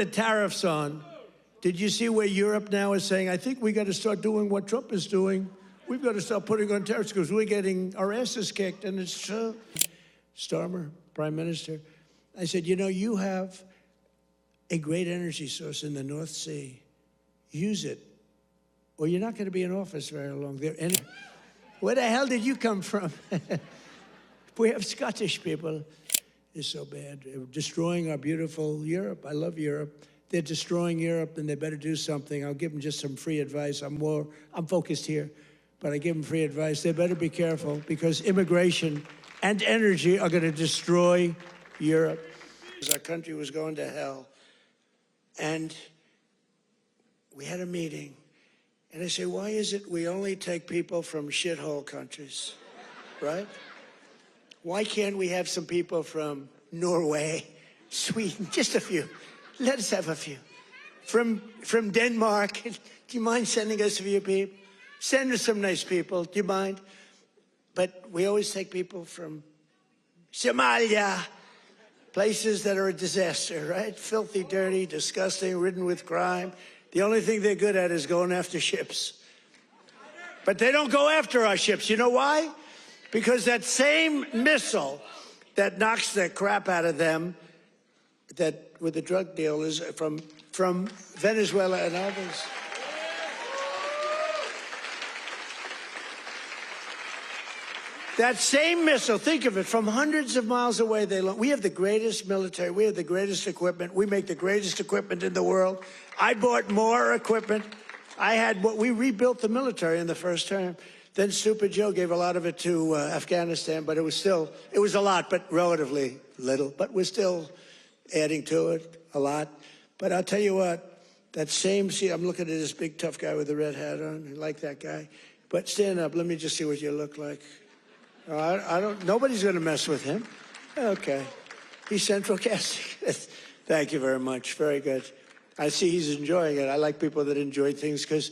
the tariffs on, did you see where Europe now is saying, I think we got to start doing what Trump is doing. We've got to start putting on tariffs because we're getting our asses kicked. And it's Starmer, Prime Minister. I said, you know, you have a great energy source in the North Sea. Use it, or you're not going to be in office very long. Where the hell did you come from? We have Scottish people. It's so bad. They're destroying our beautiful Europe. I love Europe. They're destroying Europe, and they better do something. I'll give them just some free advice. I'm focused here, but I give them free advice. They better be careful, because immigration and energy are going to destroy Europe. Our country was going to hell. And we had a meeting, and I say, why is it we only take people from shithole countries, right? Why can't we have some people from Norway, Sweden, just a few? Let us have a few. From Denmark, do you mind sending us a few people? Send us some nice people, do you mind? But we always take people from Somalia, places that are a disaster, right? Filthy, dirty, disgusting, ridden with crime. The only thing they're good at is going after ships. But they don't go after our ships. You know why? Because that same missile that knocks the crap out of them, that with the drug dealers from Venezuela and others. That same missile, think of it, from hundreds of miles away, we have the greatest military, we have the greatest equipment, we make the greatest equipment in the world. I bought more equipment. We rebuilt the military in the first term. Then Stupid Joe gave a lot of it to Afghanistan, but it was a lot, but relatively little. But we're still adding to it a lot. But I'll tell you what, I'm looking at this big tough guy with the red hat on. I like that guy. But stand up, let me just see what you look like. Nobody's going to mess with him. Okay. He's central casting. Thank you very much. Very good. I see he's enjoying it. I like people that enjoy things because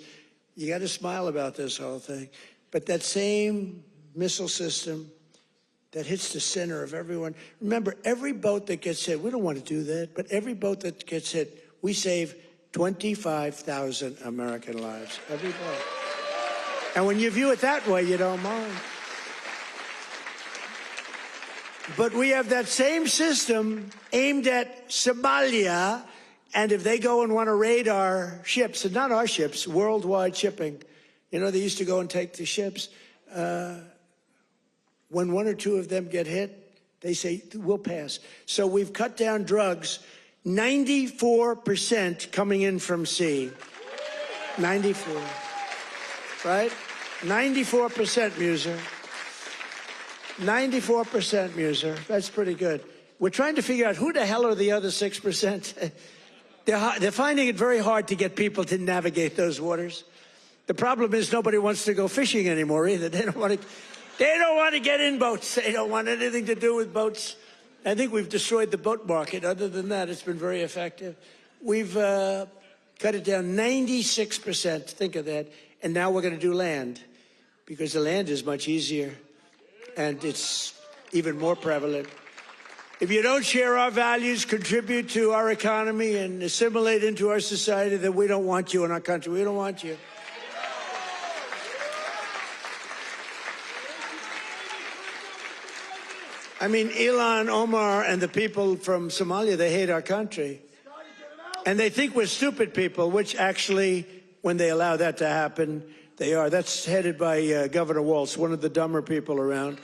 you got to smile about this whole thing. But that same missile system that hits the center of everyone. Remember, every boat that gets hit, we don't want to do that, but every boat that gets hit, we save 25,000 American lives. Every boat. And when you view it that way, you don't mind. But we have that same system aimed at Somalia, and if they go and want to raid our ships, and not our ships, worldwide shipping, you know, they used to go and take the ships. When one or two of them get hit, they say, we'll pass. So we've cut down drugs, 94% coming in from sea. 94, right? 94%, Muser. 94%, Muser. That's pretty good. We're trying to figure out who the hell are the other 6%. They're finding it very hard to get people to navigate those waters. The problem is nobody wants to go fishing anymore either. They don't want to get in boats. They don't want anything to do with boats. I think we've destroyed the boat market. Other than that, it's been very effective. We've cut it down 96%. Think of that. And now we're going to do land, because the land is much easier. And it's even more prevalent. If you don't share our values, contribute to our economy, and assimilate into our society, then we don't want you in our country. We don't want you. I mean, Ilhan Omar and the people from Somalia, they hate our country. And they think we're stupid people, which actually, when they allow that to happen, they are. That's headed by Governor Walz, one of the dumber people around.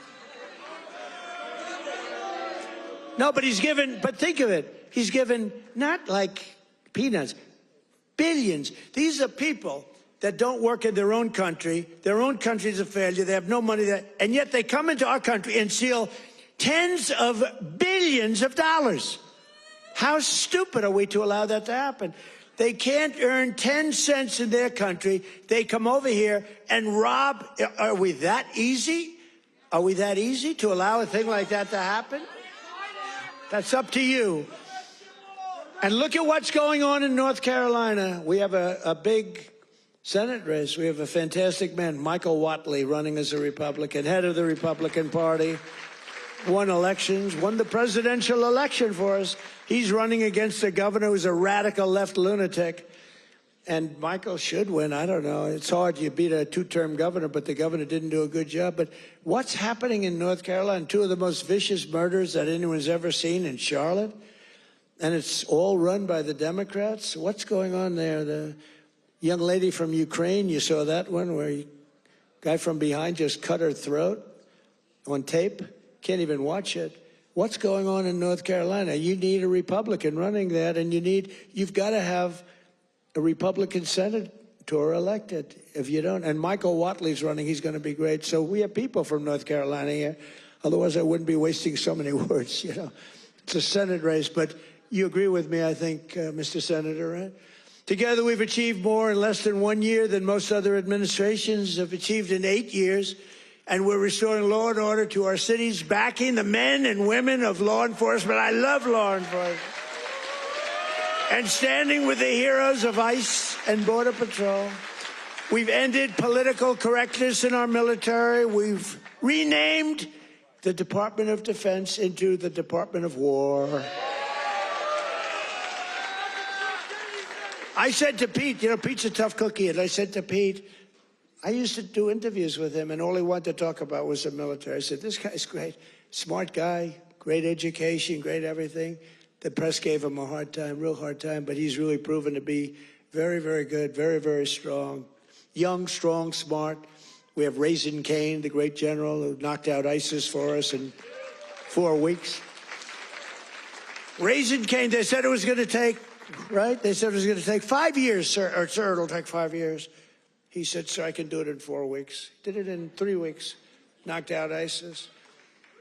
No, but think of it. He's given not like peanuts, billions. These are people that don't work in their own country. Their own country's a failure. They have no money there. And yet they come into our country and steal tens of billions of dollars. How stupid are we to allow that to happen? They can't earn 10 cents in their country. They come over here and rob. Are we that easy? Are we that easy to allow a thing like that to happen? That's up to you. And look at what's going on in North Carolina. We have a big Senate race. We have a fantastic man, Michael Whatley, running as a Republican, head of the Republican Party. Won elections, won the presidential election for us. He's running against a governor who's a radical left lunatic. And Michael should win. I don't know. It's hard. You beat a two-term governor, but the governor didn't do a good job. But what's happening in North Carolina? Two of the most vicious murders that anyone's ever seen in Charlotte. And it's all run by the Democrats. What's going on there? The young lady from Ukraine, you saw that one where a guy from behind just cut her throat on tape. Can't even watch it. What's going on in North Carolina? You need a Republican running that, and you've got to have a Republican senator elected. If you don't, and Michael Whatley's running, he's going to be great. So we have people from North Carolina here. Otherwise, I wouldn't be wasting so many words, you know. It's a Senate race, but you agree with me, I think, Mr. Senator, right? Together, we've achieved more in less than 1 year than most other administrations have achieved in 8 years. And we're restoring law and order to our cities, backing the men and women of law enforcement. I love law enforcement. And standing with the heroes of ICE and Border Patrol. We've ended political correctness in our military. We've renamed the Department of Defense into the Department of War. I said to Pete, you know, Pete's a tough cookie, and I said to Pete, I used to do interviews with him, and all he wanted to talk about was the military. I said, this guy's great, smart guy, great education, great everything. The press gave him a hard time, real hard time, but he's really proven to be very, very good, very, very strong. Young, strong, smart. We have Raisin Cain, the great general who knocked out ISIS for us in 4 weeks. Raisin Cain, they said it was going to take, right? They said it was going to take 5 years, sir. Or, sir, it'll take 5 years. He said, sir, I can do it in 4 weeks. Did it in 3 weeks. Knocked out ISIS.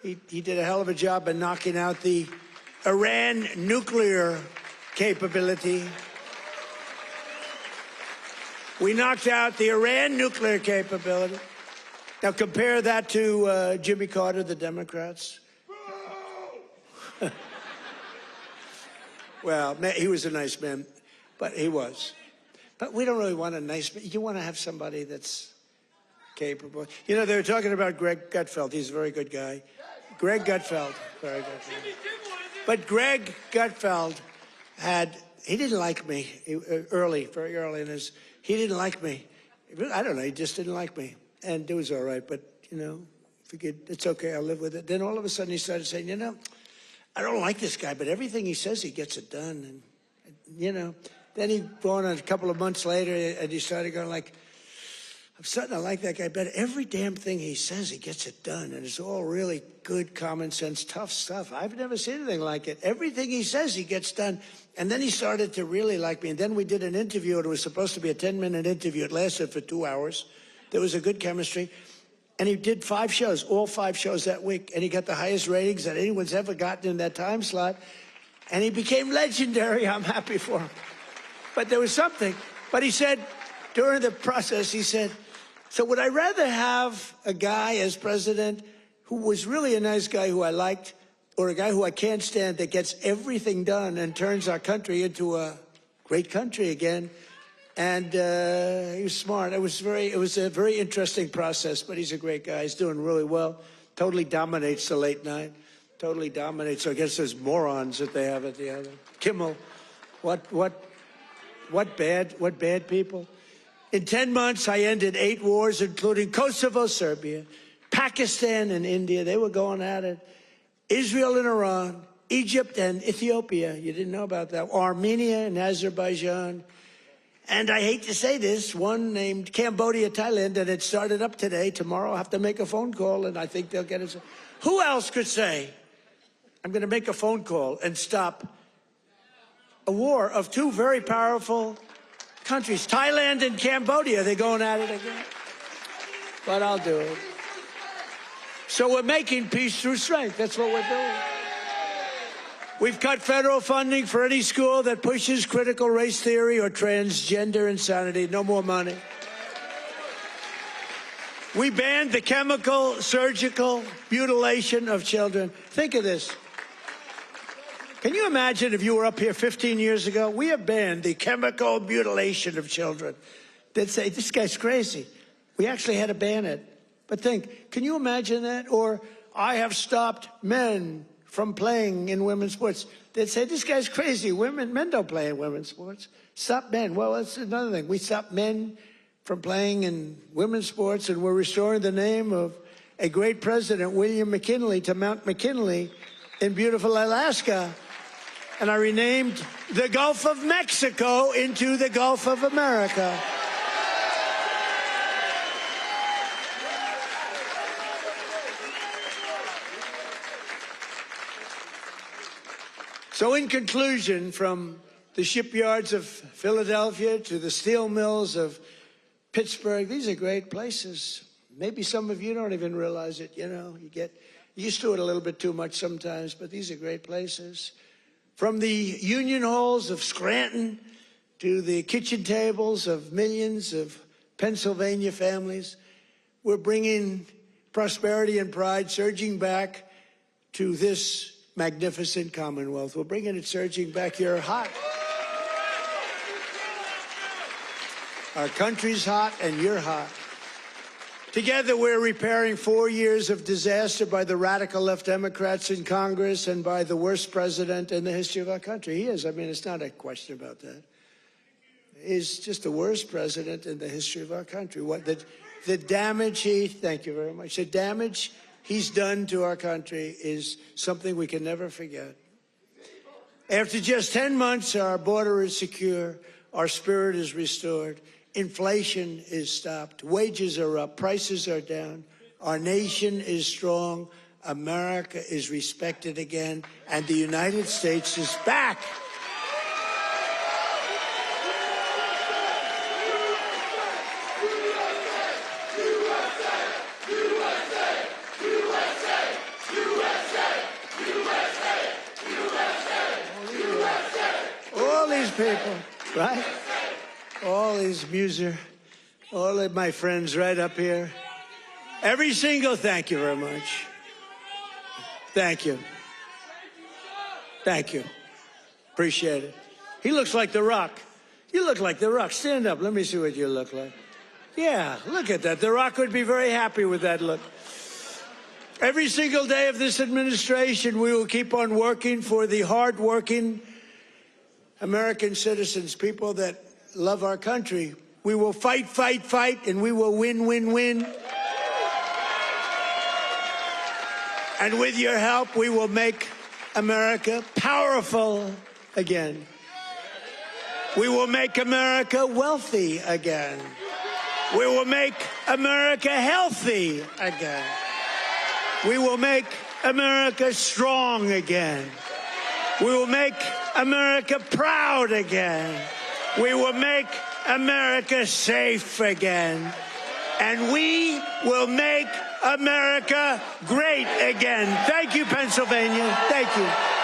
He did a hell of a job in knocking out the Iran nuclear capability. We knocked out the Iran nuclear capability. Now compare that to Jimmy Carter, the Democrats. Well, he was a nice man, but he was. But we don't really want a nice man. You want to have somebody that's capable. You know, they were talking about Greg Gutfeld. He's a very good guy. Greg Gutfeld, very good guy. But Greg Gutfeld he didn't like me very early in his, he didn't like me. I don't know, he just didn't like me. And it was all right, but, you know, figured it's okay, I'll live with it. Then all of a sudden he started saying, you know, I don't like this guy, but everything he says, he gets it done. And, you know, then he went on a couple of months later and he started going like, I'm starting to like that guy better. Every damn thing he says, he gets it done. And it's all really good, common sense, tough stuff. I've never seen anything like it. Everything he says, he gets done. And then he started to really like me. And then we did an interview. It was supposed to be a 10-minute interview. It lasted for 2 hours. There was a good chemistry. And he did 5 shows, all 5 shows that week. And he got the highest ratings that anyone's ever gotten in that time slot. And he became legendary. I'm happy for him. But there was something. But he said, during the process, he said, so would I rather have a guy as president who was really a nice guy who I liked, or a guy who I can't stand that gets everything done and turns our country into a great country again? And he was smart. It was a very interesting process, but he's a great guy. He's doing really well. Totally dominates the late night. Totally dominates. So I guess those morons that they have at the other. Kimmel. What bad people? In 10 months, I ended 8 wars, including Kosovo, Serbia, Pakistan, and India. They were going at it. Israel and Iran, Egypt and Ethiopia. You didn't know about that. Armenia and Azerbaijan. And I hate to say this, one named Cambodia, Thailand, and it started up today. Tomorrow I'll have to make a phone call, and I think they'll get it. Who else could say, I'm going to make a phone call and stop a war of 2 very powerful countries, Thailand and Cambodia? They're going at it again. But I'll do it. So we're making peace through strength. That's what we're doing. We've cut federal funding for any school that pushes critical race theory or transgender insanity. No more money. We banned the chemical, surgical mutilation of children. Think of this. Can you imagine if you were up here 15 years ago? We have banned the chemical mutilation of children. They'd say, this guy's crazy. We actually had to ban it. But think, can you imagine that? Or I have stopped men from playing in women's sports. they'd say, this guy's crazy. Men don't play in women's sports. Stop men. Well, that's another thing. We stop men from playing in women's sports, and we're restoring the name of a great president, William McKinley, to Mount McKinley in beautiful Alaska. And I renamed the Gulf of Mexico into the Gulf of America. So in conclusion, from the shipyards of Philadelphia to the steel mills of Pittsburgh, these are great places. Maybe some of you don't even realize it, you know. You get used to it a little bit too much sometimes, but these are great places. From the union halls of Scranton to the kitchen tables of millions of Pennsylvania families, we're bringing prosperity and pride surging back to this magnificent Commonwealth. We're bringing it surging back. You're hot. Our country's hot, and you're hot. Together, we're repairing 4 years of disaster by the radical left Democrats in Congress and by the worst president in the history of our country. He is. I mean, it's not a question about that. He's just the worst president in the history of our country. What the damage thank you very much. The damage he's done to our country is something we can never forget. After just 10 months, our border is secure, our spirit is restored, inflation is stopped, wages are up, prices are down, our nation is strong, America is respected again, and the United States is back. All these people, right? All these all of my friends right up here. Every single, thank you very much. Thank you. Thank you. Appreciate it. He looks like The Rock. You look like The Rock. Stand up. Let me see what you look like. Yeah, look at that. The Rock would be very happy with that look. Every single day of this administration, we will keep on working for the hard-working American citizens, people that love our country. We will fight, fight, fight, and we will win, win, win. And with your help, we will make America powerful again. We will make America wealthy again. We will make America healthy again. We will make America strong again. We will make America proud again. We will make America safe again. And we will make America great again. Thank you, Pennsylvania. Thank you.